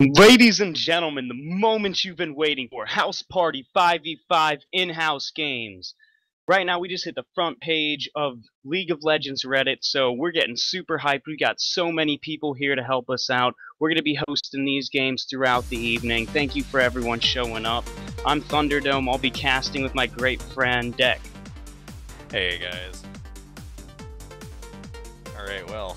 Ladies and gentlemen, the moment you've been waiting for, House Party 5v5 in-house games. Right now we just hit the front page of League of Legends Reddit, so we're getting super hyped. We got so many people here to help us out. We're going to be hosting these games throughout the evening. Thank you for everyone showing up. I'm Thunderdome. I'll be casting with my great friend, Deck. Hey guys. Alright, well,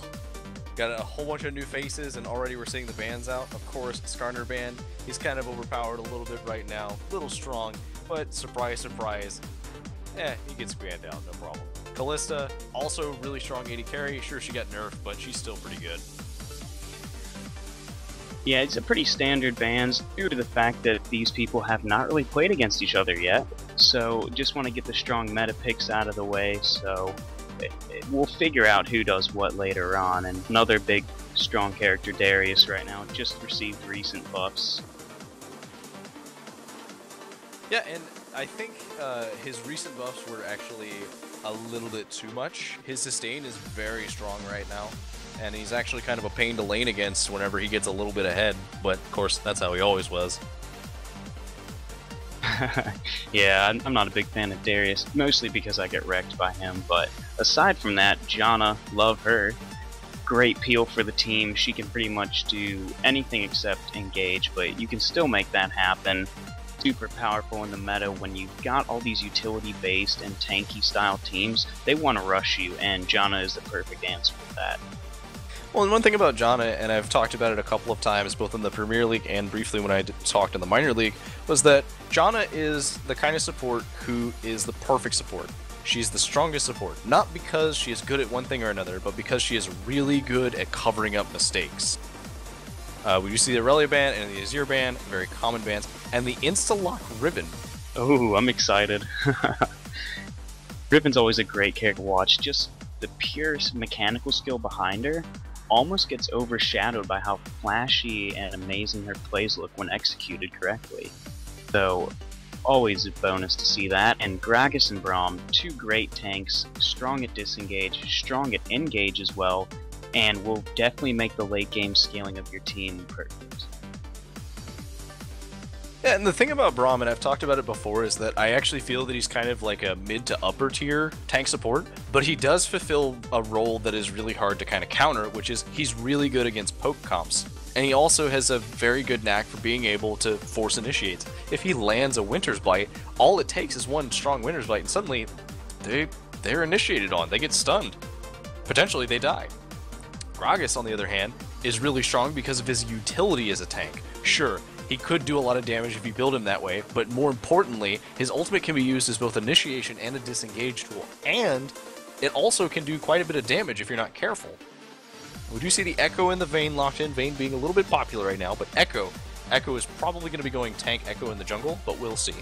got a whole bunch of new faces and already we're seeing the bans out. Of course, Skarner banned. He's kind of overpowered a little bit right now. A little strong, but surprise, surprise. He gets banned out, no problem. Callista, also really strong AD carry. Sure, she got nerfed, but she's still pretty good. Yeah, it's a pretty standard bans due to the fact that these people have not really played against each other yet. So just want to get the strong meta picks out of the way, so we'll figure out who does what later on. And another big strong character, Darius, right now just received recent buffs. Yeah, and I think his recent buffs were actually a little bit too much. His sustain is very strong right now, and he's actually kind of a pain to lane against whenever he gets a little bit ahead, but of course that's how he always was. Yeah, I'm not a big fan of Darius, mostly because I get wrecked by him, but aside from that, Janna, love her. Great peel for the team. She can pretty much do anything except engage, but you can still make that happen. Super powerful in the meta when you've got all these utility-based and tanky-style teams. They want to rush you, and Janna is the perfect answer for that. Well, and one thing about Janna, and I've talked about it a couple of times, both in the Premier League and briefly when I talked in the Minor League, was that Janna is the kind of support who is the perfect support. She's the strongest support, not because she is good at one thing or another, but because she is really good at covering up mistakes. We do see the Aurelia ban and the Azir ban, very common bans, and the Insta-Lock Ribbon. Oh, I'm excited. Ribbon's always a great character to watch. Just the pure mechanical skill behind her almost gets overshadowed by how flashy and amazing her plays look when executed correctly. So, always a bonus to see that. And Gragas and Braum, two great tanks, strong at disengage, strong at engage as well, and will definitely make the late game scaling of your team perfect. Yeah, and the thing about Braum, and I've talked about it before, is that I actually feel that he's kind of like a mid to upper tier tank support, but he does fulfill a role that is really hard to kind of counter, which is he's really good against poke comps. And he also has a very good knack for being able to force initiates. If he lands a Winter's Bite, all it takes is one strong Winter's Bite, and suddenly they're initiated on, they get stunned. Potentially they die. Gragas, on the other hand, is really strong because of his utility as a tank. Sure, he could do a lot of damage if you build him that way, but more importantly, his ultimate can be used as both initiation and a disengage tool, and it also can do quite a bit of damage if you're not careful. We do see the Echo in the Vayne locked in, Vayne being a little bit popular right now, but Echo is probably going to be going tank Echo in the jungle, but we'll see.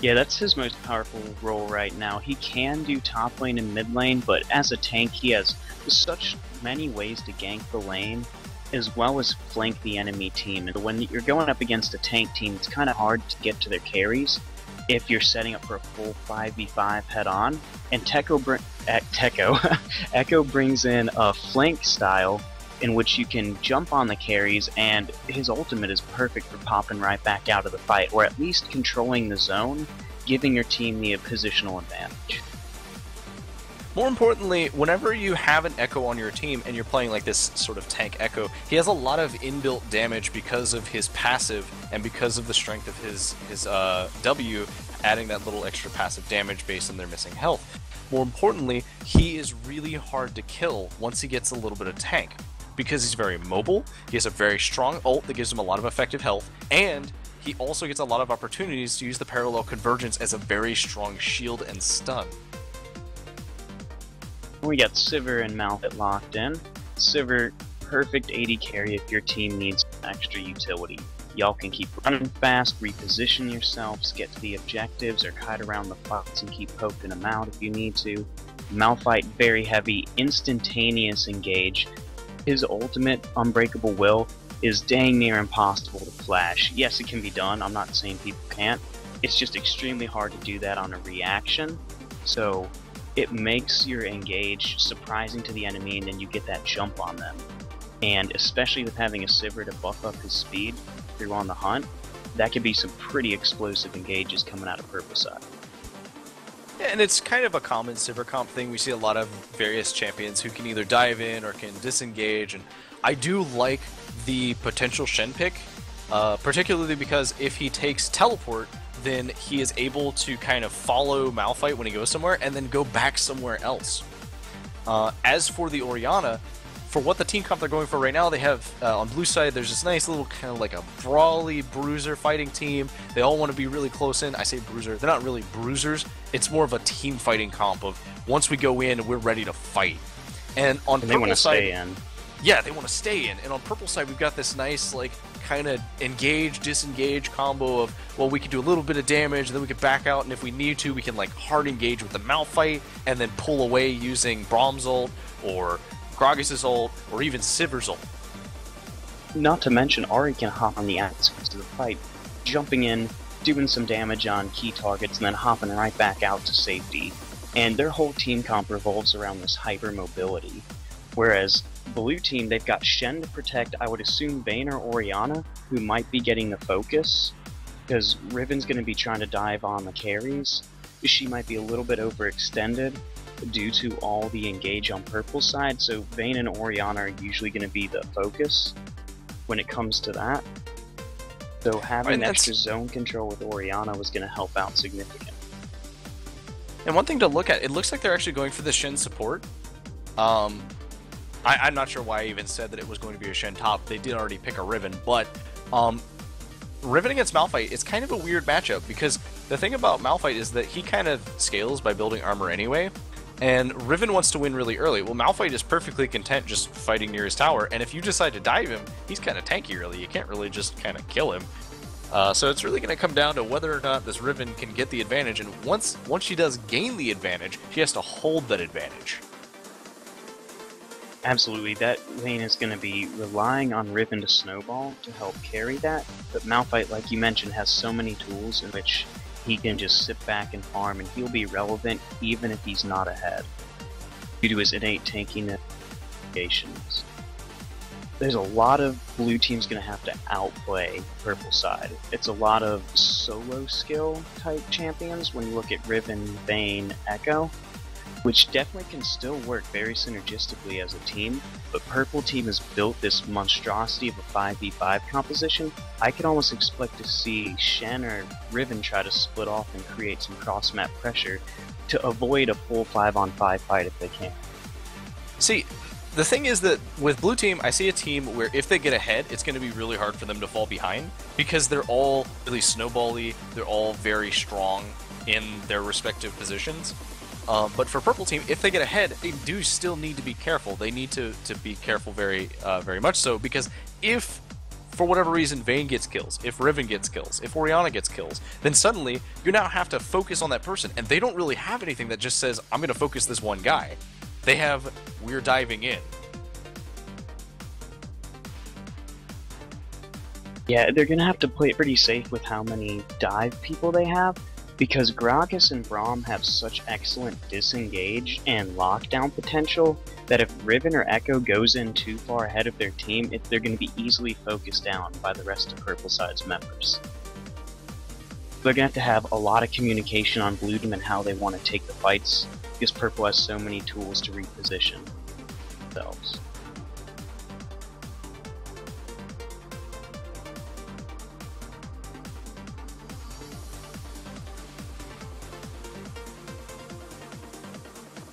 Yeah, that's his most powerful role right now. He can do top lane and mid lane, but as a tank he has such many ways to gank the lane, as well as flank the enemy team. And when you're going up against a tank team, it's kind of hard to get to their carries if you're setting up for a full 5v5 head-on. And Echo brings in a flank style in which you can jump on the carries, and his ultimate is perfect for popping right back out of the fight, or at least controlling the zone, giving your team the positional advantage. More importantly, whenever you have an Echo on your team and you're playing like this sort of tank Echo, he has a lot of inbuilt damage because of his passive and because of the strength of his W, adding that little extra passive damage based on their missing health. More importantly, he is really hard to kill once he gets a little bit of tank, because he's very mobile, he has a very strong ult that gives him a lot of effective health, and he also gets a lot of opportunities to use the parallel convergence as a very strong shield and stun. We got Sivir and Malphite locked in. Sivir, perfect AD carry if your team needs extra utility. Y'all can keep running fast, reposition yourselves, get to the objectives, or kite around the fights and keep poking them out if you need to. Malphite, very heavy, instantaneous engage. His ultimate, Unbreakable Will, is dang near impossible to flash. Yes, it can be done, I'm not saying people can't. It's just extremely hard to do that on a reaction, so it makes your engage surprising to the enemy, and then you get that jump on them. and especially with having a Sivir to buff up his speed through on the hunt, that could be some pretty explosive engages coming out of purple side. Yeah, and it's kind of a common Sivir comp thing. We see a lot of various champions who can either dive in or can disengage, and I do like the potential Shen pick, particularly because if he takes teleport, then he is able to kind of follow Malphite when he goes somewhere and then go back somewhere else. As for the Orianna, for what the team comp they're going for right now, they have, on blue side, there's this nice little kind of like a brawly bruiser fighting team. They all want to be really close in. I say bruiser, they're not really bruisers. It's more of a team fighting comp of once we go in, we're ready to fight. And on And they want purple to side, stay in. yeah, they want to stay in. And on purple side, we've got this nice, like, kind of engage, disengage combo of, well, we can do a little bit of damage, and then we can back out, and if we need to, we can, like, hard engage with the Malphite, and then pull away using Braum's ult, or Gragas' ult, or even Sivir's ult. Not to mention, Ahri can hop on the outskirts of the fight, jumping in, doing some damage on key targets, and then hopping right back out to safety. And their whole team comp revolves around this hyper mobility. Whereas blue team, they've got Shen to protect, I would assume Vayne or Orianna, who might be getting the focus, because Riven's going to be trying to dive on the carries. She might be a little bit overextended due to all the engage on purple side, so Vayne and Orianna are usually going to be the focus when it comes to that. So having extra zone control with Orianna was going to help out significantly. And one thing to look at, it looks like they're actually going for the Shen support. I'm not sure why I even said that it was going to be a Shen top. They did already pick a Riven, but Riven against Malphite, it's kind of a weird matchup, because the thing about Malphite is that he kind of scales by building armor anyway, and Riven wants to win really early. Well, Malphite is perfectly content just fighting near his tower, and if you decide to dive him, he's kind of tanky early. You can't really just kind of kill him. So it's really going to come down to whether or not this Riven can get the advantage, and once she does gain the advantage, she has to hold that advantage. Absolutely, that lane is going to be relying on Riven to snowball to help carry that, but Malphite, like you mentioned, has so many tools in which he can just sit back and farm, and he'll be relevant even if he's not ahead, due to his innate tankiness. There's a lot of blue teams going to have to outplay purple side. It's a lot of solo skill type champions when you look at Riven, Vayne, Echo, which definitely can still work very synergistically as a team, but purple team has built this monstrosity of a 5v5 composition. I could almost expect to see Shen or Riven try to split off and create some cross-map pressure to avoid a full 5-on-5 fight if they can. See, the thing is that with blue team, I see a team where if they get ahead, it's going to be really hard for them to fall behind, because they're all really snowbally, they're all very strong in their respective positions. But for purple team, if they get ahead, they do still need to be careful. They need to be careful very much so, because if, for whatever reason, Vayne gets kills, if Riven gets kills, if Orianna gets kills, then suddenly you now have to focus on that person, and they don't really have anything that just says, I'm going to focus this one guy. They have, we're diving in. Yeah, they're going to have to play it pretty safe with how many dive people they have, because Gragas and Braum have such excellent disengage and lockdown potential that if Riven or Echo goes in too far ahead of their team, they're going to be easily focused down by the rest of Purple Side's members. They're going to have a lot of communication on blue team and how they want to take the fights, because Purple has so many tools to reposition themselves.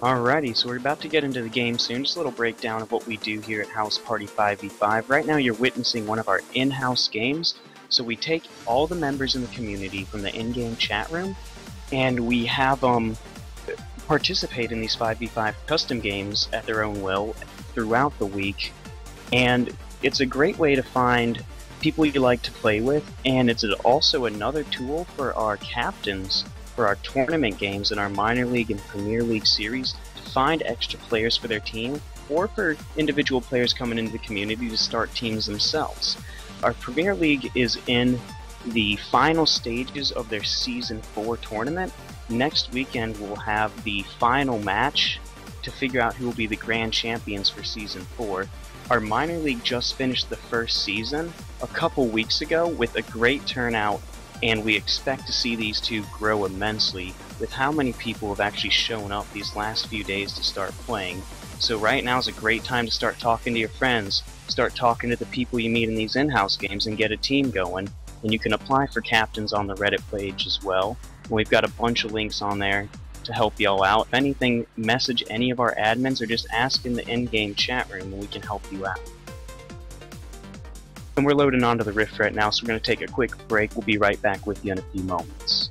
Alrighty, so we're about to get into the game soon. Just a little breakdown of what we do here at House Party 5v5. Right now you're witnessing one of our in-house games. So we take all the members in the community from the in-game chat room, and we have them participate in these 5v5 custom games at their own will throughout the week. And it's a great way to find people you like to play with, and it's also another tool for our captains for our tournament games in our minor league and Premier League series to find extra players for their team, or for individual players coming into the community to start teams themselves. Our Premier League is in the final stages of their Season 4 tournament. Next weekend we'll have the final match to figure out who will be the grand champions for Season 4. Our minor league just finished the first season a couple weeks ago with a great turnout, and we expect to see these two grow immensely with how many people have actually shown up these last few days to start playing. So right now is a great time to start talking to your friends, start talking to the people you meet in these in-house games and get a team going. And you can apply for captains on the Reddit page as well. We've got a bunch of links on there to help y'all out. If anything, message any of our admins or just ask in the in-game chat room and we can help you out. And we're loading onto the Rift right now, so we're going to take a quick break. We'll be right back with you in a few moments.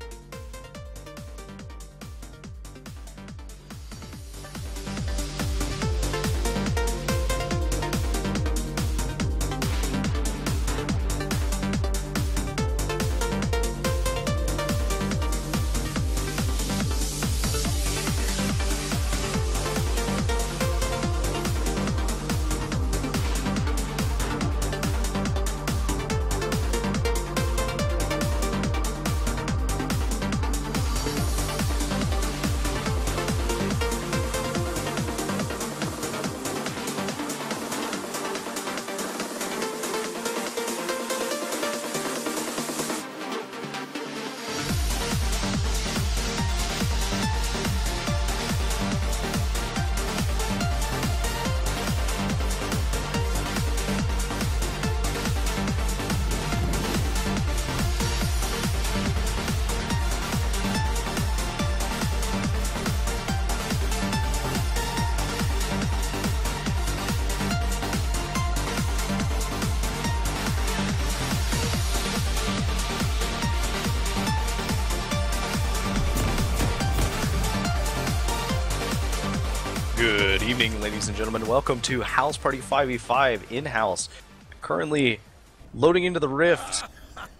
Good evening, ladies and gentlemen. Welcome to House Party 5v5 in-house. Currently loading into the Rift.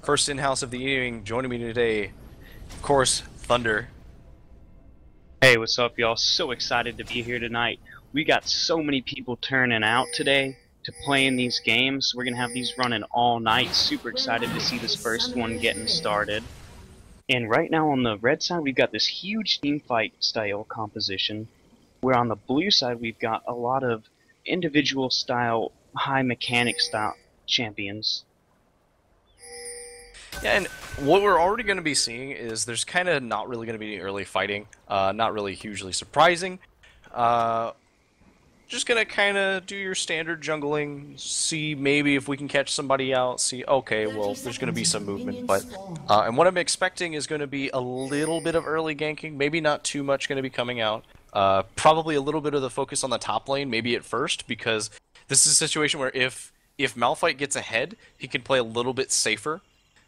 First in-house of the evening. Joining me today, of course, Thunder. Hey, what's up, y'all? So excited to be here tonight. We got so many people turning out today to play in these games. We're going to have these running all night. Super excited to see this first one getting started. And right now on the red side, we've got this huge team fight style composition, where on the blue side, we've got a lot of individual style, high mechanic style champions. Yeah, and what we're already going to be seeing is there's kind of not really going to be any early fighting. Not really hugely surprising. Just going to kind of do your standard jungling, see maybe if we can catch somebody out, see, okay, well, there's going to be some movement, but... and what I'm expecting is going to be a little bit of early ganking, maybe not too much going to be coming out. Probably a little bit of the focus on the top lane, maybe at first, because this is a situation where if Malphite gets ahead, he can play a little bit safer,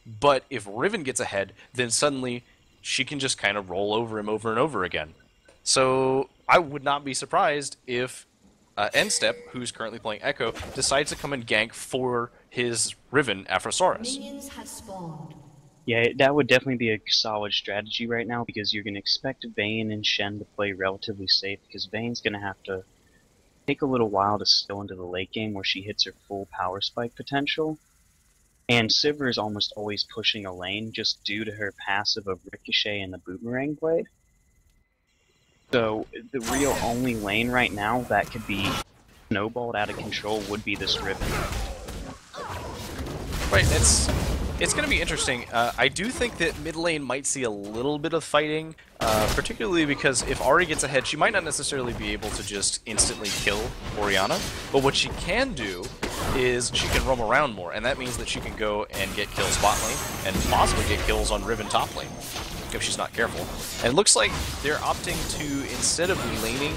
but if Riven gets ahead, then suddenly she can just kind of roll over him over and over again. So I would not be surprised if N-Step, who's currently playing Echo, decides to come and gank for his Riven Afrosaurus. Minions have spawned. Yeah, that would definitely be a solid strategy right now, because you're going to expect Vayne and Shen to play relatively safe, because Vayne's going to have to take a little while to still into the late game where she hits her full power spike potential. And Sivir is almost always pushing a lane just due to her passive of Ricochet and the Boomerang Blade. So the real only lane right now that could be snowballed out of control would be this Riven. Right, it's going to be interesting. I do think that mid lane might see a little bit of fighting, particularly because if Ahri gets ahead, she might not necessarily be able to just instantly kill Orianna, but what she can do is she can roam around more, and that means that she can go and get kills bot lane, and possibly get kills on Riven top lane, if she's not careful. And it looks like they're opting to, instead of laning,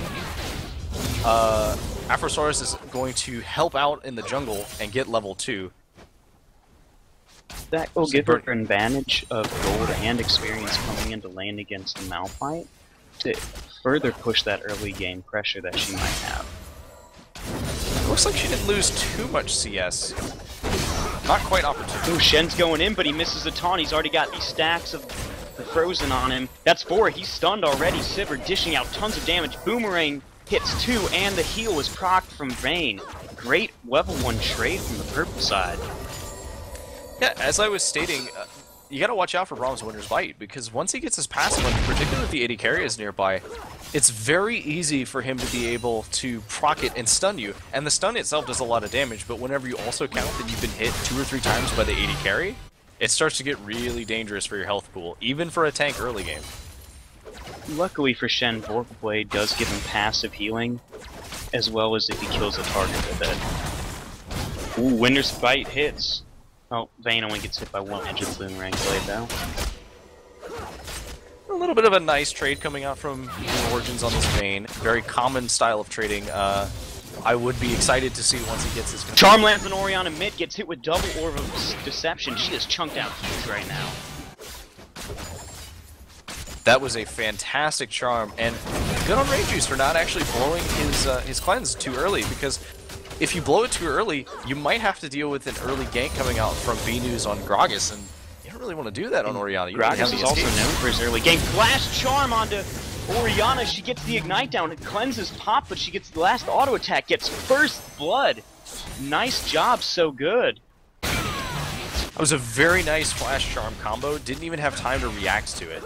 Afrosaurus is going to help out in the jungle and get level 2. That will give her an advantage of gold and experience coming into lane against Malphite to further push that early game pressure that she might have. Looks like she didn't lose too much CS. Not quite opportune. Ooh, Shen's going in, but he misses the taunt. He's already got these stacks of the Frozen on him. That's 4. He's stunned already. Sivir dishing out tons of damage. Boomerang hits 2, and the heal was procced from Vayne. Great level 1 trade from the purple side. Yeah, as I was stating, you gotta watch out for Brahm's Winter's Bite, because once he gets his passive, like, particularly if the AD carry is nearby, it's very easy for him to be able to proc it and stun you. And the stun itself does a lot of damage, but whenever you also count that you've been hit 2 or 3 times by the AD carry, it starts to get really dangerous for your health pool, even for a tank early game. Luckily for Shen, Vorpal Blade does give him passive healing, as well as if he kills a target with it. Ooh, Winter's Bite hits. Oh, Vayne only gets hit by 1 edge of the Boomerang Blade, though. A little bit of a nice trade coming out from Origins on this Vayne. Very common style of trading. I would be excited to see once he gets his... Charm lands on Orianna mid, gets hit with double Orb of Deception. She is chunked out huge right now. That was a fantastic charm, and good on Rangers for not actually blowing his cleanse too early, because if you blow it too early, you might have to deal with an early gank coming out from Venus on Gragas, and you don't really want to do that on Orianna. Gragas is also known for his early gank. Flash Charm onto Orianna, she gets the Ignite down, it cleanses pop, but she gets the last auto attack, gets first blood. Nice job, so good. That was a very nice Flash Charm combo, didn't even have time to react to it.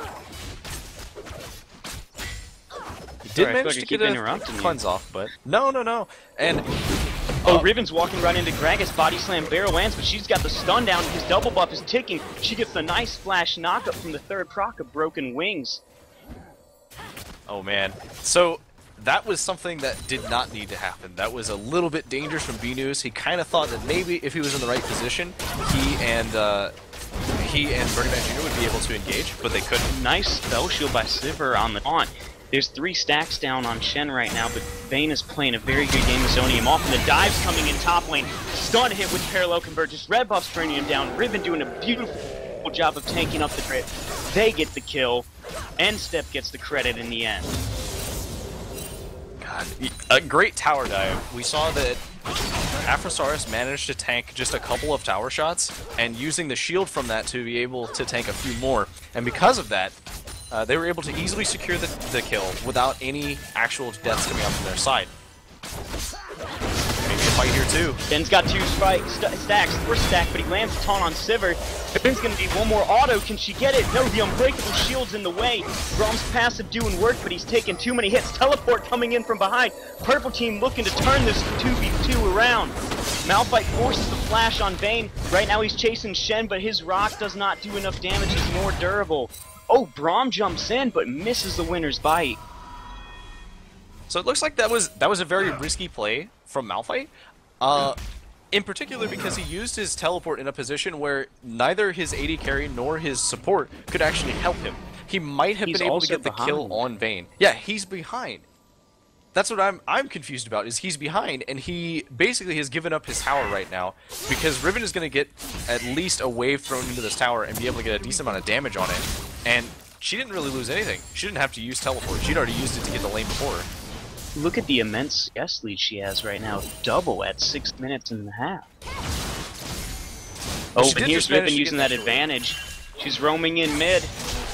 Did manage to get a cleanse off, but no. And Riven's walking right into Gragas, body slam, barrel lands, but she's got the stun down, his double buff is ticking. She gets the nice flash knockup from the third proc of Broken Wings. Oh man, so that was something that did not need to happen. That was a little bit dangerous from Venus. He kind of thought that maybe if he was in the right position, he and Burning Man Jr. would be able to engage, but they couldn't. Nice spell shield by Sivir on the taunt. There's 3 stacks down on Shen right now, but Vayne is playing a very good game of Zonium. Often the dives coming in top lane. Stun hit with Parallel Convergence. Red buff's turning him down. Riven doing a beautiful job of tanking up the crit. They get the kill. N-Step gets the credit in the end. God, a great tower dive. We saw that Aphrosaurus managed to tank just a couple of tower shots, and using the shield from that to be able to tank a few more. And because of that, they were able to easily secure the kill without any actual deaths coming out from their side. Maybe a fight here too. Ben's got 2 stacks, first stack, but he lands a taunt on Sivir. Ben's gonna need 1 more auto, can she get it? No, the Unbreakable Shield's in the way. Brahm's passive doing work, but he's taking too many hits. Teleport coming in from behind. Purple team looking to turn this 2v2 around. Malphite forces the flash on Vayne. Right now he's chasing Shen, but his rock does not do enough damage, he's more durable. Oh, Braum jumps in, but misses the Winter's Bite. So it looks like that was a very risky play from Malphite, in particular because he used his teleport in a position where neither his AD carry nor his support could actually help him. He might have been able to get the kill on Vayne. Yeah, he's behind. That's what I'm confused about, is he's behind, and he basically has given up his tower right now, because Riven is going to get at least a wave thrown into this tower and be able to get a decent amount of damage on it, and she didn't really lose anything. She didn't have to use teleport. She'd already used it to get the lane before her. Look at the immense CS lead she has right now, double at 6 minutes and a half. Oh, but here's Riven using that advantage. She's roaming in mid.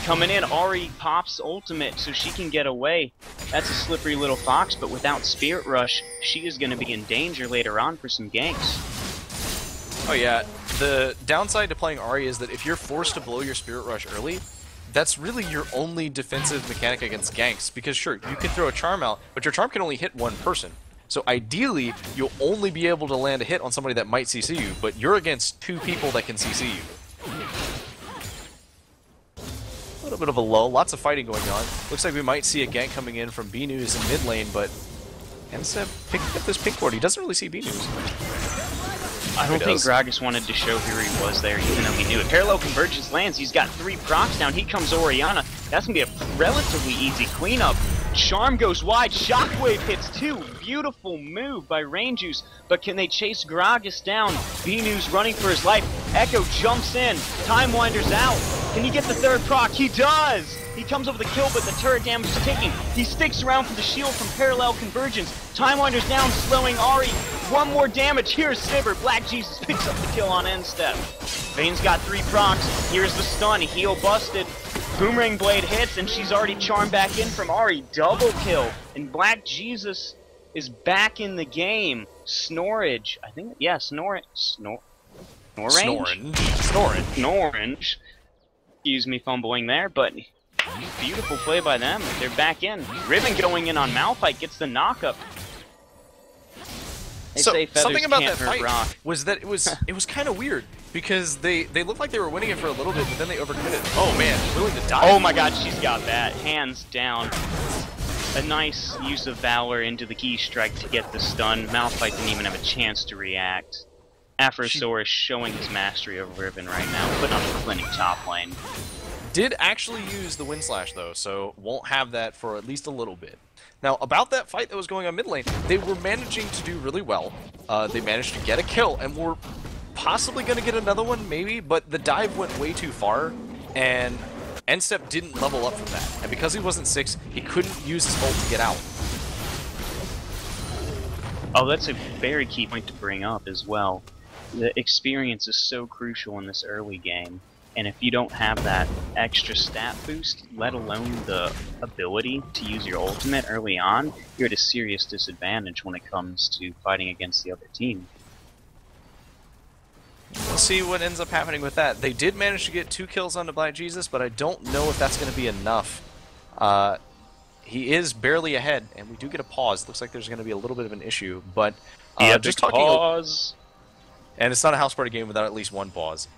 Coming in, Ahri pops ultimate so she can get away. That's a slippery little fox, but without Spirit Rush, she is going to be in danger later on for some ganks. Oh yeah, the downside to playing Ahri is that if you're forced to blow your Spirit Rush early, that's really your only defensive mechanic against ganks, because sure, you can throw a charm out, but your charm can only hit 1 person. So ideally, you'll only be able to land a hit on somebody that might CC you, but you're against 2 people that can CC you. A little bit of a lull, lots of fighting going on. Looks like we might see a gank coming in from B-News in mid lane, but N-Step picking up this pink ward. He doesn't really see B-News. I don't think Gragas wanted to show who he was there, even though he knew it. Parallel Convergence lands, he's got 3 procs down, he comes Orianna. That's going to be a relatively easy cleanup. Charm goes wide, Shockwave hits 2. Beautiful move by Rangejuice, but can they chase Gragas down? B-News running for his life. Echo jumps in, Time Winder's out. Can he get the 3rd proc? He does! He comes over the kill, but the turret damage is taking. He sticks around for the shield from Parallel Convergence. Time Winder's down, slowing Ahri. 1 more damage. Here's Sivir. Black Jesus picks up the kill on N-Step. Vayne's got 3 procs. Here's the stun. Heal busted. Boomerang Blade hits, and she's already charmed back in from Ahri. Double kill. And Black Jesus is back in the game. Snorage. I think, yeah, Snorange. Excuse me fumbling there, but beautiful play by them. They're back in. Riven going in on Malphite gets the knockup. They So say something about that can't hurt fight rock. was that it was kind of weird because they looked like they were winning it for a little bit, but then they overcommitted. Oh man, willing to die. Oh my god, she's got that. Hands down. A nice use of Valor into the key strike to get the stun. Malphite didn't even have a chance to react. Afrosaurus showing his mastery over Riven right now, putting on a clinic top lane. Did actually use the Wind Slash though, so won't have that for at least a little bit. Now, about that fight that was going on mid lane, they were managing to do really well. They managed to get a kill, and were possibly going to get another one, maybe, but the dive went way too far, and N-Step didn't level up from that. And because he wasn't 6, he couldn't use his ult to get out. Oh, that's a very key point to bring up as well. The experience is so crucial in this early game. And if you don't have that extra stat boost, let alone the ability to use your ultimate early on, you're at a serious disadvantage when it comes to fighting against the other team. We'll see what ends up happening with that. They did manage to get 2 kills onto Black Jesus, but I don't know if that's going to be enough. He is barely ahead, and we do get a pause. Looks like there's going to be a little bit of an issue, but just talking. Pause. And it's not a house party game without at least one pause.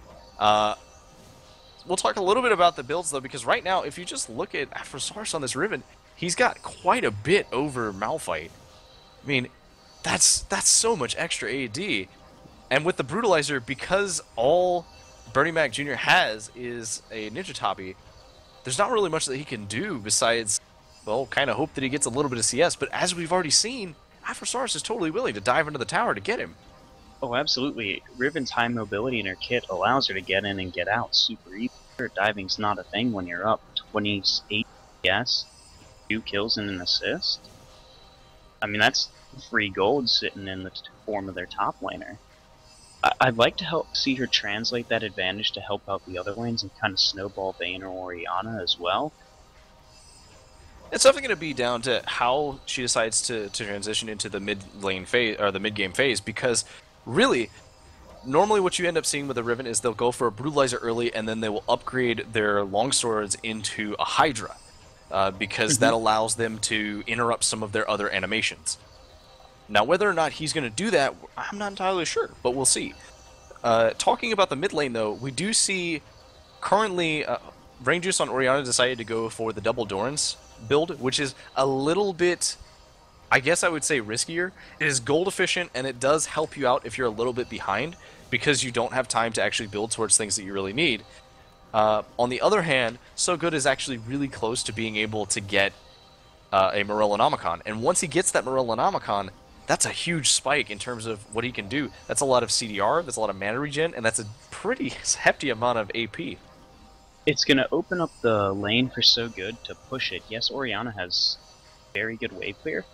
We'll talk a little bit about the builds, though, because right now, if you just look at Afrosaurus on this Riven, he's got quite a bit over Malphite. I mean, that's so much extra AD. And with the Brutalizer, because all Bernie Mac Jr. has is a Ninja Tabi, there's not really much that he can do besides, well, kind of hope that he gets a little bit of CS. But as we've already seen, Afrosaurus is totally willing to dive into the tower to get him. Oh, absolutely. Riven's high mobility in her kit allows her to get in and get out super easy. Diving's not a thing when you're up 28 CS, 2 kills and an assist. I mean, that's free gold sitting in the form of their top laner. I'd like to see her translate that advantage to help out the other lanes and kind of snowball Vayne or Orianna as well. It's definitely going to be down to how she decides to transition into the mid lane phase or the mid game phase, because really, normally what you end up seeing with a Riven is they'll go for a Brutalizer early, and then they will upgrade their longswords into a Hydra, because that allows them to interrupt some of their other animations. Now, whether or not he's going to do that, I'm not entirely sure, but we'll see. Talking about the mid lane, though, we do see currently Rain Juice on Orianna decided to go for the double Dorans build, which is a little bit, I guess I would say, riskier. It is gold efficient, and it does help you out if you're a little bit behind, because you don't have time to actually build towards things that you really need. On the other hand, So Good is actually really close to being able to get a Morellonomicon, and once he gets that Morellonomicon, that's a huge spike in terms of what he can do. That's a lot of CDR, that's a lot of mana regen, and that's a pretty hefty amount of AP. It's going to open up the lane for So Good to push it. Yes, Orianna has very good wave clear,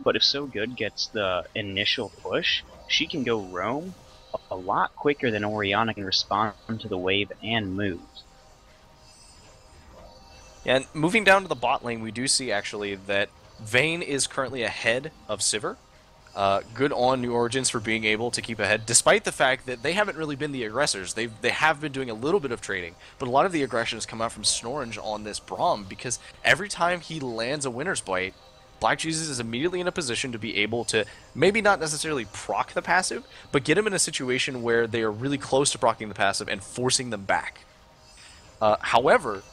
but if So Good gets the initial push, she can go roam a lot quicker than Orianna can respond to the wave and move. And moving down to the bot lane, we do see actually that Vayne is currently ahead of Sivir. Good on New Origins for being able to keep ahead, despite the fact that they haven't really been the aggressors. They have been doing a little bit of trading, but a lot of the aggression has come out from Snorange on this Braum, because every time he lands a Winter's Bite, Black Jesus is immediately in a position to be able to maybe not necessarily proc the passive, but get him in a situation where they are really close to proccing the passive and forcing them back. However,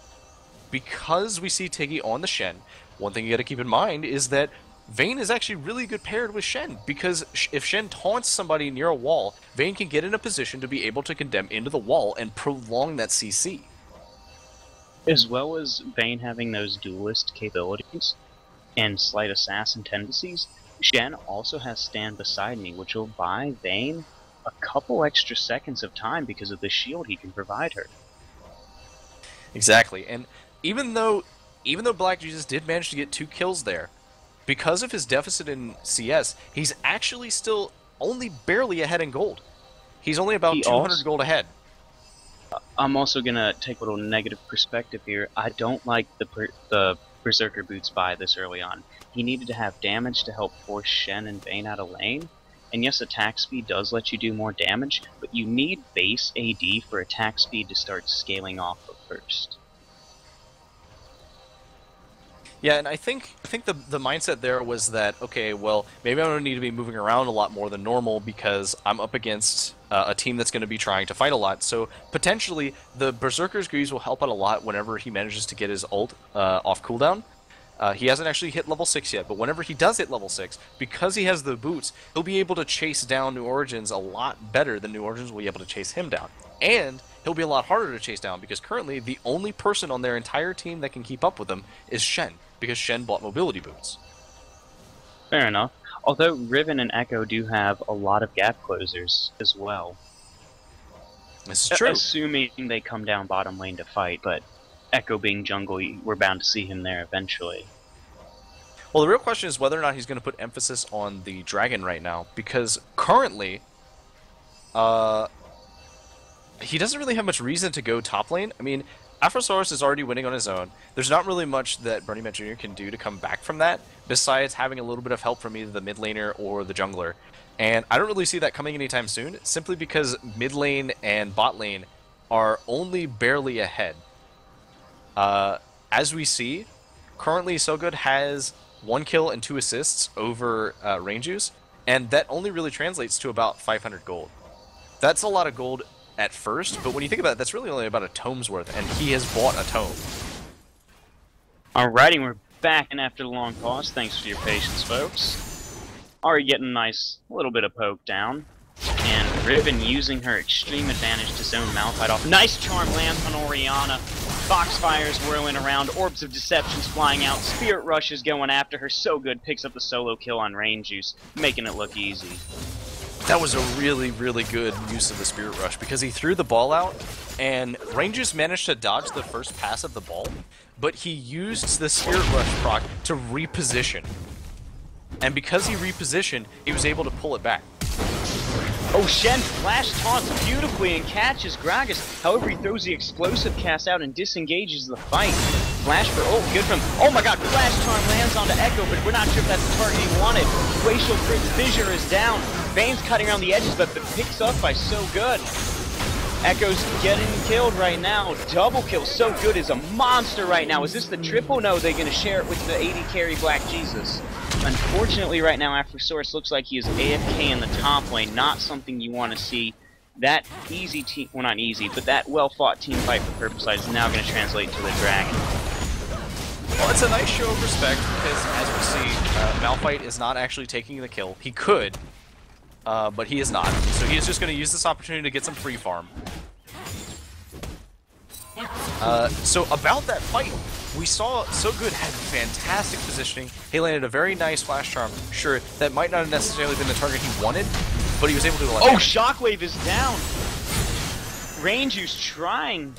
because we see Tiggy on the Shen, one thing you gotta keep in mind is that Vayne is actually really good paired with Shen, because if Shen taunts somebody near a wall, Vayne can get in a position to be able to condemn into the wall and prolong that CC. As well as Vayne having those duelist capabilities and slight assassin tendencies, Shen also has Stand Beside Me, which will buy Vayne a couple extra seconds of time because of the shield he can provide her. Exactly, and even though Black Jesus did manage to get 2 kills there, because of his deficit in CS, he's actually still only barely ahead in gold. He's only about 200 gold ahead. I'm also going to take a little negative perspective here. I don't like the Berserker Boots buy this early on. He needed to have damage to help force Shen and Vayne out of lane. And yes, attack speed does let you do more damage, but you need base AD for attack speed to start scaling off of first. Yeah, and I think the mindset there was that, okay, well, maybe I'm going to need to be moving around a lot more than normal because I'm up against a team that's going to be trying to fight a lot. So potentially the Berserker's Greaves will help out a lot whenever he manages to get his ult off cooldown. He hasn't actually hit level 6 yet, but whenever he does hit level 6, because he has the boots, he'll be able to chase down New Origins a lot better than New Origins will be able to chase him down. And he'll be a lot harder to chase down because currently the only person on their entire team that can keep up with him is Shen, because Shen bought mobility boots. Fair enough. Although Riven and Echo do have a lot of gap closers as well. This is true. Assuming they come down bottom lane to fight, but Echo being jungle, we're bound to see him there eventually. Well, the real question is whether or not he's going to put emphasis on the dragon right now, because currently, he doesn't really have much reason to go top lane. I mean, Afrosaurus is already winning on his own. There's not really much that Bernie Mac Jr. can do to come back from that, besides having a little bit of help from either the mid laner or the jungler. And I don't really see that coming anytime soon, simply because mid lane and bot lane are only barely ahead. As we see, currently So Good has 1 kill and 2 assists over Rangeus, and that only really translates to about 500 gold. That's a lot of gold at first, but when you think about it, that's really only about a tome's worth, and he has bought a tome. Alrighty, we're back in after the long pause. Thanks for your patience, folks. Already getting a nice little bit of poke down. And Riven using her extreme advantage to zone Malphite off. Nice charm lands on Orianna. Foxfires whirling around, Orbs of Deceptions flying out, Spirit Rush is going after her. So Good picks up the solo kill on Rangeus, making it look easy. That was a really, really good use of the Spirit Rush, because he threw the ball out, and Rangeus managed to dodge the first pass of the ball, but he used the Spirit Rush proc to reposition. And because he repositioned, he was able to pull it back. Oh, Shen flash taunts beautifully and catches Gragas. However, he throws the explosive cast out and disengages the fight. Flash for ult, good from him. Oh my god, flash charm lands onto Echo, but we're not sure if that's the target he wanted. Glacial Fissure is down. Vayne's cutting around the edges, but picks up by So Good. Echo's getting killed right now. Double kill. So Good is a monster right now. Is this the triple? No, they're going to share it with the 80 carry Black Jesus. Unfortunately, right now, Afrosaurus looks like he is AFK in the top lane. Not something you want to see. That easy team, well, not easy, but that well-fought team fight for purple side is now going to translate to the dragon. Well, it's a nice show of respect, because as we see, Malphite is not actually taking the kill. He could, but he is not. So he is just going to use this opportunity to get some free farm. So about that fight, we saw So Good had fantastic positioning. He landed a very nice flash charm. Sure, that might not have necessarily been the target he wanted, but he was able to do a lot of damage. Shockwave is down! Rangeus trying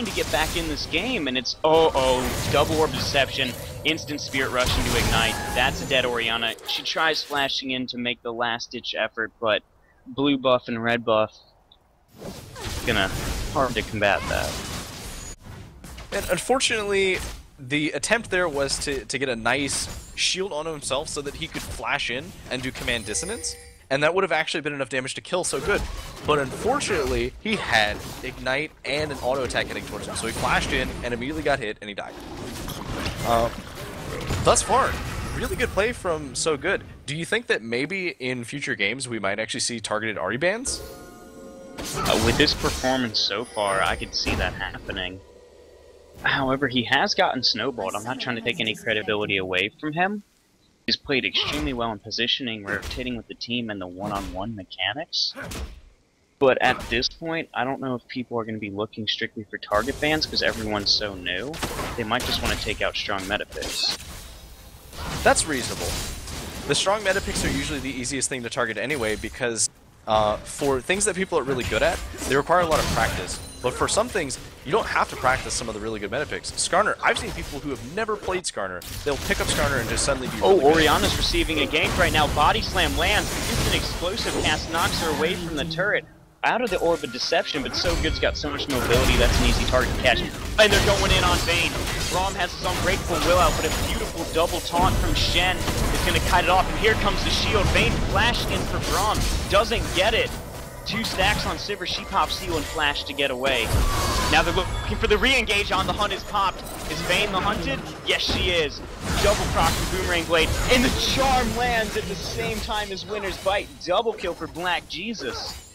to get back in this game, and it's double orb deception, instant spirit rush into ignite. That's a dead Orianna. She tries flashing in to make the last ditch effort, but blue buff and red buff gonna hard to combat that. And unfortunately, the attempt there was to get a nice shield onto himself so that he could flash in and do command dissonance, and that would have actually been enough damage to kill So Good. But unfortunately, he had ignite and an auto attack heading towards him, so he flashed in and immediately got hit and he died. Thus far, really good play from So Good. Do you think that maybe in future games we might actually see targeted Ahri bans? With this performance so far, I could see that happening. However, he has gotten snowballed. I'm not trying to take any credibility away from him. He's played extremely well in positioning, rotating with the team, and the one-on-one mechanics. But at this point, I don't know if people are going to be looking strictly for target bans because everyone's so new. They might just want to take out strong meta picks. That's reasonable. The strong meta picks are usually the easiest thing to target anyway, because for things that people are really good at, they require a lot of practice. But for some things, you don't have to practice some of the really good meta picks. Skarner, I've seen people who have never played Skarner. They'll pick up Skarner and just suddenly be really good. Orianna's receiving a gank right now. Body slam lands. Instant explosive cast knocks her away from the turret. Out of the Orb of Deception, but So Good's got so much mobility, that's an easy target to catch. And they're going in on Vayne. Braum has his unbreakable will out, but a beautiful double taunt from Shen is going to kite it off. And here comes the shield. Vayne flashed in for Braum. Doesn't get it. 2 stacks on Sivir. She pops Seal and Flash to get away. Now they're looking for the re-engage on. The hunt is popped. Is Vayne the hunted? Yes, she is. Double proc for Boomerang Blade, and the charm lands at the same time as Winter's Bite. Double kill for Black Jesus.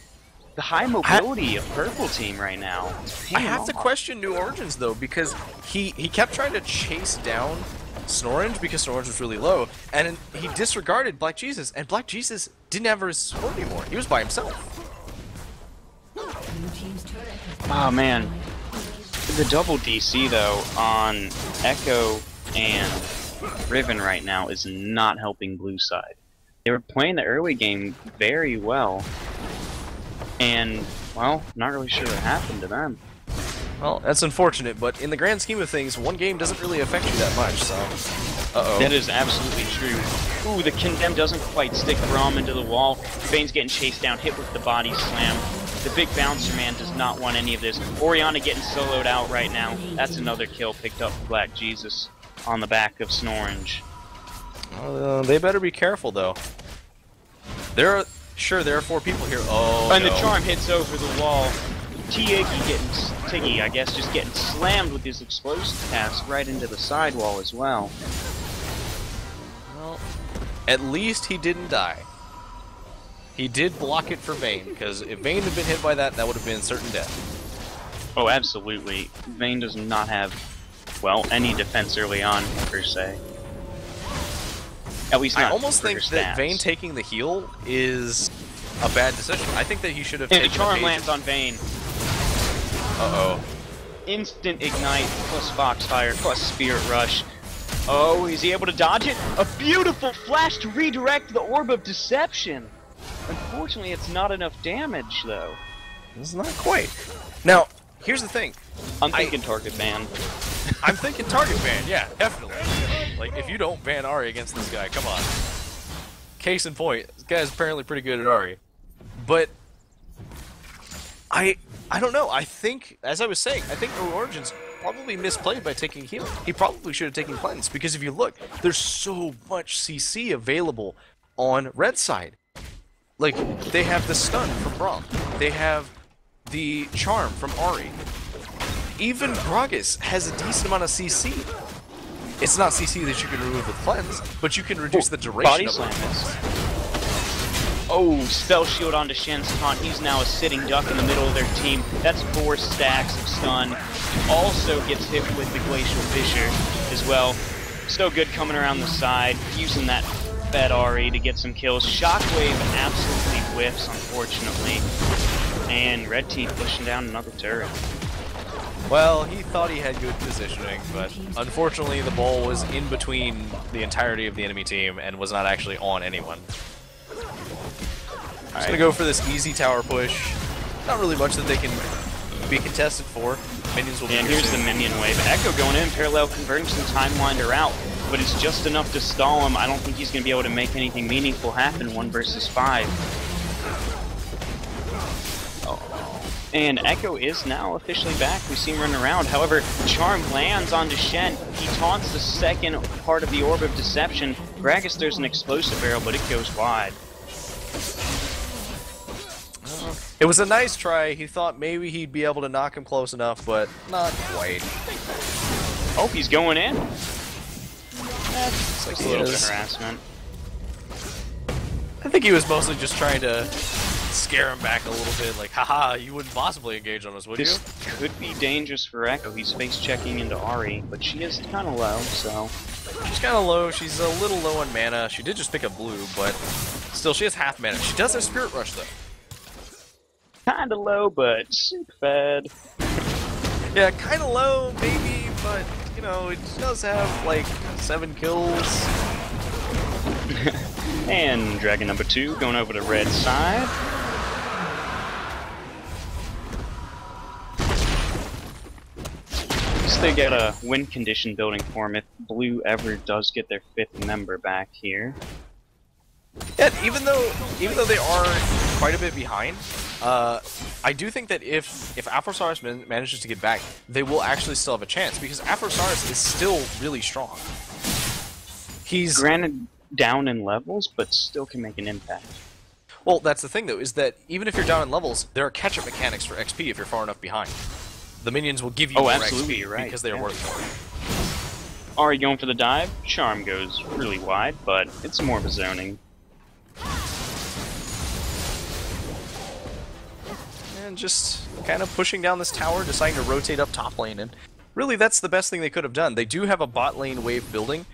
The high mobility of purple team right now. I have to question New Origins though, because he kept trying to chase down Snorange because Snorange was really low, and he disregarded Black Jesus, and Black Jesus didn't have his support anymore. He was by himself. Oh man, the double DC though on Echo and Riven right now is not helping blue side. They were playing the early game very well, and well, not really sure what happened to them. Well, that's unfortunate, but in the grand scheme of things, one game doesn't really affect you that much, so... Uh-oh. That is absolutely true. Ooh, the Condemn doesn't quite stick Braum into the wall. Vayne's getting chased down, hit with the body slam. The big bouncer man does not want any of this. Orianna getting soloed out right now. That's another kill picked up for Black Jesus on the back of Snorange. They better be careful, though. There are 4 people here. Oh, and no. The charm hits over the wall. Tiggy, I guess, just getting slammed with his explosive cast right into the sidewall as well. Well, at least he didn't die. He did block it for Vayne, because if Vayne had been hit by that, that would have been certain death. Oh, absolutely. Vayne does not have, well, any defense early on, per se. At least not. I almost think that Vayne taking the heal is a bad decision. I think that he should have taken the charm lands on Vayne. Uh-oh. Instant Ignite, plus Foxfire, plus Spirit Rush. Oh, is he able to dodge it? A beautiful flash to redirect the Orb of Deception. Unfortunately, it's not enough damage, though. It's not quite. Now, here's the thing. I'm thinking target ban. I'm thinking target ban, yeah, definitely. Like, if you don't ban Ahri against this guy, come on. Case in point, this guy's apparently pretty good at Ahri. But I don't know. I think, as I was saying, I think New Origins probably misplayed by taking heal. He probably should have taken cleanse, because if you look, there's so much CC available on red side. Like, they have the stun from Braum. They have the charm from Ahri. Even Gragas has a decent amount of CC. It's not CC that you can remove with cleanse, but you can reduce the duration of it. Oh, spell shield onto Shen's taunt. He's now a sitting duck in the middle of their team. That's 4 stacks of stun. Also gets hit with the Glacial Fissure as well. So good coming around the side, using that fed Ahri to get some kills. Shockwave absolutely whiffs, unfortunately. And red team pushing down another turret. Well, he thought he had good positioning, but unfortunately the ball was in between the entirety of the enemy team and was not actually on anyone. Just gonna go for this easy tower push. Not really much that they can be contested for. Minions will be. And here's the minion wave. Echo going in, parallel convergence and timewinder out, but it's just enough to stall him. I don't think he's gonna be able to make anything meaningful happen 1 versus 5. And Echo is now officially back. We see him running around. However, Charm lands onto Shen. He taunts the second part of the Orb of Deception. Gragas throws an explosive barrel, but it goes wide. It was a nice try. He thought maybe he'd be able to knock him close enough, but not quite. Oh, he's going in. That's like a little bit of harassment. I think he was mostly just trying to scare him back a little bit, like, haha, you wouldn't possibly engage on us, would you? This could be dangerous for Echo. He's face checking into Ahri, but she is kind of low, so... She's kind of low. She's a little low on mana. She did just pick up blue, but still, she has half mana. She does have Spirit Rush, though. Kind of low, but super fed. Yeah, kind of low, maybe, but, you know, it does have, like, 7 kills. And Dragon number 2 going over to red side. So they get a win condition building for him if blue ever does get their 5th member back here. Yeah, even though they are quite a bit behind, I do think that if Afrosaurus manages to get back, they will actually still have a chance, because Afrosaurus is still really strong. He's granted down in levels, but still can make an impact. Well, that's the thing, though, is that even if you're down in levels, there are catch-up mechanics for XP if you're far enough behind. The minions will give you more absolutely, XP you're right. because they are worth more. Ari going for the dive. Charm goes really wide, but it's more of a zoning. And just kind of pushing down this tower, deciding to rotate up top lane, and really that's the best thing they could have done. They do have a bot lane wave building.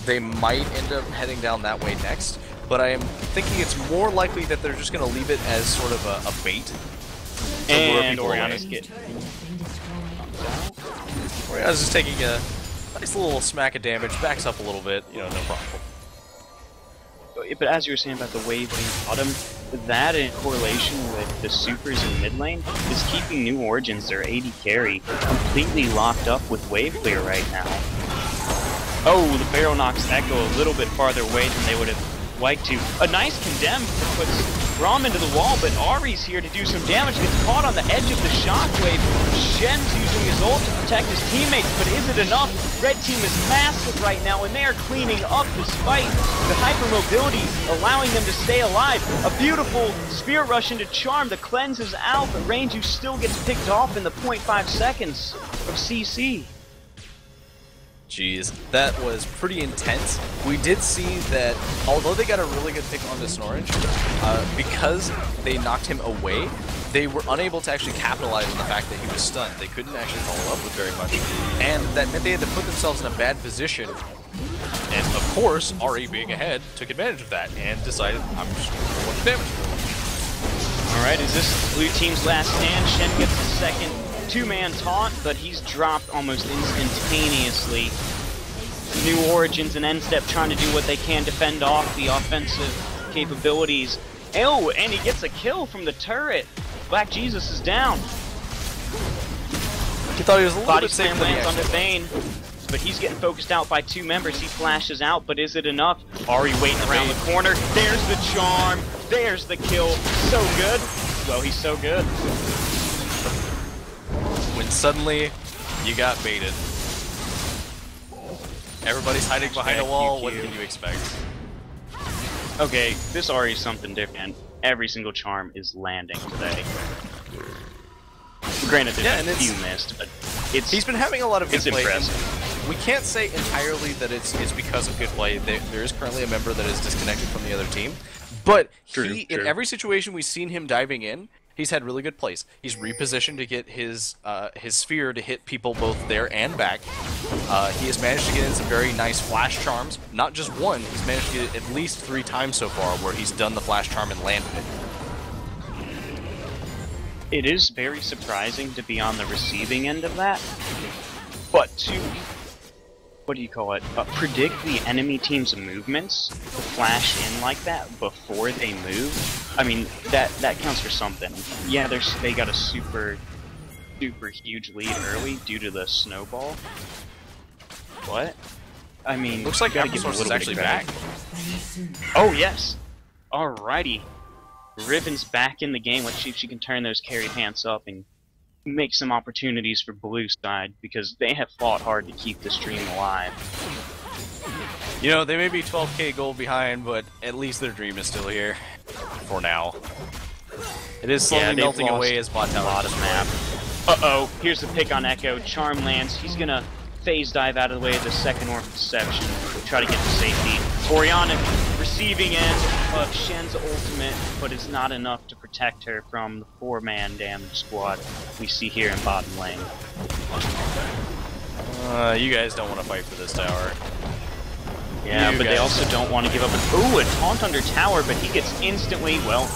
They might end up heading down that way next, but I am thinking it's more likely that they're just going to leave it as sort of a bait. And Oriana's getting... Oriana's just taking a nice little smack of damage, backs up a little bit, you know, no problem. But as you were saying about the wave being bottom, that in correlation with the supers in mid lane is keeping New Origins, their AD carry, completely locked up with wave clear right now. Oh, the barrel knocks Echo a little bit farther away than they would have liked to. A nice condemn that puts Braum into the wall, but Ari's here to do some damage. Gets caught on the edge of the shockwave. Shen's using his ult to protect his teammates, but is it enough? Red team is massive right now, and they are cleaning up despite the hypermobility, allowing them to stay alive. A beautiful Spirit Rush into Charm. The cleanse is out, but Ranju still gets picked off in the 0.5 seconds of CC. Jeez, that was pretty intense. We did see that, although they got a really good pick on this Orange, because they knocked him away, they were unable to actually capitalize on the fact that he was stunned. They couldn't actually follow up with very much, and that meant they had to put themselves in a bad position. And of course, Ari being ahead took advantage of that and decided, I'm just going to want the damage. Alright, is this blue team's last stand? Shen gets the second two-man taunt, but he's dropped almost instantaneously. New Origins and N-Step trying to do what they can, defend off the offensive capabilities. Oh, and he gets a kill from the turret. Black Jesus is down. He thought he was a little Body bit safer slam than he lands on the actually Vayne, but he's getting focused out by two members. He flashes out, but is it enough? Ari waiting around the corner. There's the charm. There's the kill. So good. Well, he's so good. When suddenly you got baited. Everybody's hiding behind a wall. What can you expect? Okay, this Ari is something different. Every single charm is landing today. Granted, there's a few missed, but he's been having a lot of good play. Impressive. We can't say entirely that it's because of good play. There is currently a member that is disconnected from the other team, but in every situation we've seen him diving in, he's had really good plays. He's repositioned to get his sphere to hit people both there and back. He has managed to get in some very nice flash charms. Not just one, he's managed to get it at least 3 times so far where he's done the flash charm and landed it. It is very surprising to be on the receiving end of that, but to, what do you call it, predict the enemy team's movements, to flash in like that before they move, I mean, that counts for something. Yeah, they got a super huge lead early due to the snowball. What? I mean, looks like Afrosource is actually back. Oh yes. Alrighty. Riven's back in the game. Let's see if she can turn those carry pants up and make some opportunities for blue side, because they have fought hard to keep the stream alive. You know, they may be 12k gold behind, but at least their dream is still here. For now. It is slowly melting away as bot tower. A lot of map. Uh-oh, here's the pick on Echo. Charm lands. He's gonna phase dive out of the way of the second Orb of Deception. Try to get to safety. Oriana receiving end of Shen's ultimate, but it's not enough to protect her from the 4-man damage squad we see here in bottom lane. You guys don't want to fight for this tower. Yeah, but they also don't want to give up a taunt under tower, but he gets instantly, well,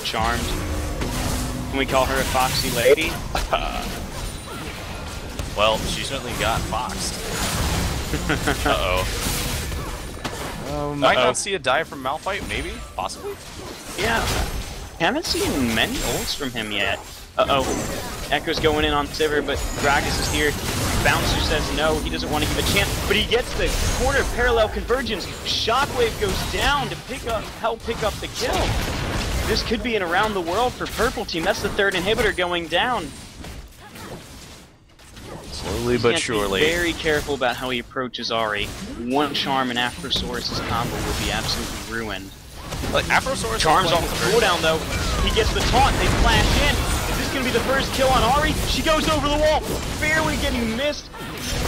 charmed. Can we call her a foxy lady? Well, she certainly got foxed. Might not see a dive from Malphite, maybe? Possibly? Yeah. Haven't seen many ults from him yet. Echo's going in on Sivir, but Gragas is here. Bouncer says no, he doesn't want to give a chance, but he gets the corner parallel convergence. Shockwave goes down to help pick up the kill. This could be an around the world for Purple Team. That's the 3rd inhibitor going down. Slowly but surely. Be very careful about how he approaches Ari. One charm and Afrosaurus' combo will be absolutely ruined. Like Afrosaurus Charm's on the cooldown though. He gets the taunt. They flash in. Is this gonna be the first kill on Ari. She goes over the wall, barely getting missed.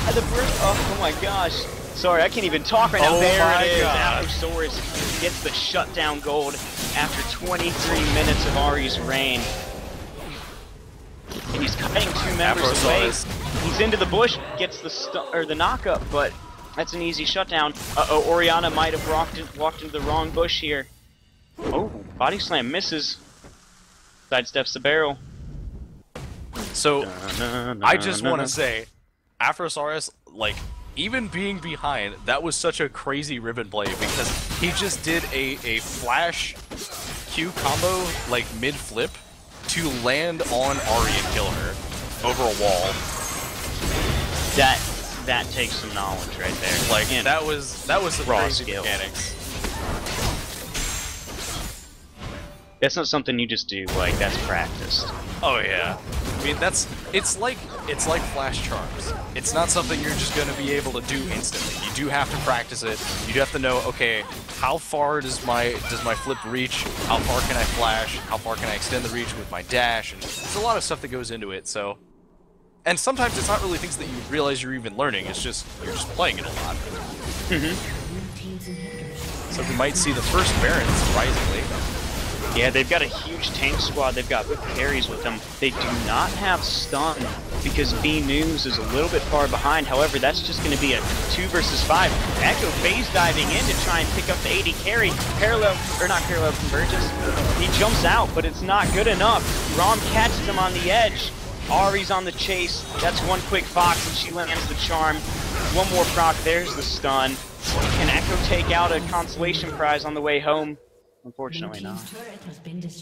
At the brick. Oh my gosh. Sorry, I can't even talk right now. Oh there my it is. God. Aphosaurus gets the shutdown gold after 23 minutes of Ari's reign. And he's cutting two members away. He's into the bush, gets the knockup, but that's an easy shutdown. Uh-oh, Oriana might have walked into the wrong bush here. Oh, body slam misses. Sidesteps the barrel. So, I just want to say, Aphosaurus, like, even being behind, that was such a crazy ribbon play because he just did a flash Q combo, like, mid-flip to land on Ari and kill her over a wall. That takes some knowledge right there. Like, that was some raw crazy skill. mechanics. That's not something you just do, like, that's practiced. Oh yeah. I mean, it's like flash charms. It's not something you're just going to be able to do instantly. You do have to practice it. You do have to know, okay, how far does my flip reach? How far can I flash? How far can I extend the reach with my dash? And there's a lot of stuff that goes into it, so. And sometimes it's not really things that you realize you're even learning, it's just, you're just playing it a lot. So we might see the first Baron, surprisingly. Yeah, they've got a huge tank squad. They've got good carries with them. They do not have stun because B News is a little bit far behind. However, that's just going to be a 2 versus 5. Echo phase diving in to try and pick up the AD carry. Not parallel convergence. He jumps out, but it's not good enough. Rom catches him on the edge. Ari's on the chase. That's one quick Fox, and she lands the charm. One more proc. There's the stun. Can Echo take out a consolation prize on the way home? Unfortunately not.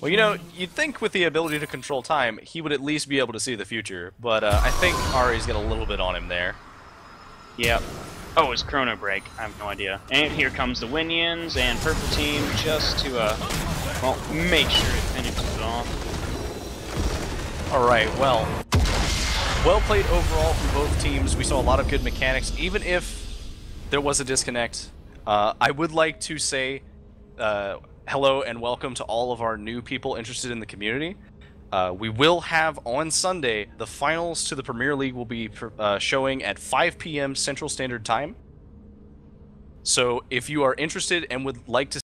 Well, you know, you'd think with the ability to control time, he would at least be able to see the future, but I think Ari's got a little bit on him there. Yep. Oh, it's Chrono Break. I have no idea. And here comes the Winions and Purple Team just to, well, make sure it finishes it off. Alright, well played overall from both teams. We saw a lot of good mechanics, even if there was a disconnect. I would like to say hello and welcome to all of our new people interested in the community. We will have on Sunday, the finals to the Premier League will be showing at 5 p.m. Central Standard Time. So if you are interested and would like to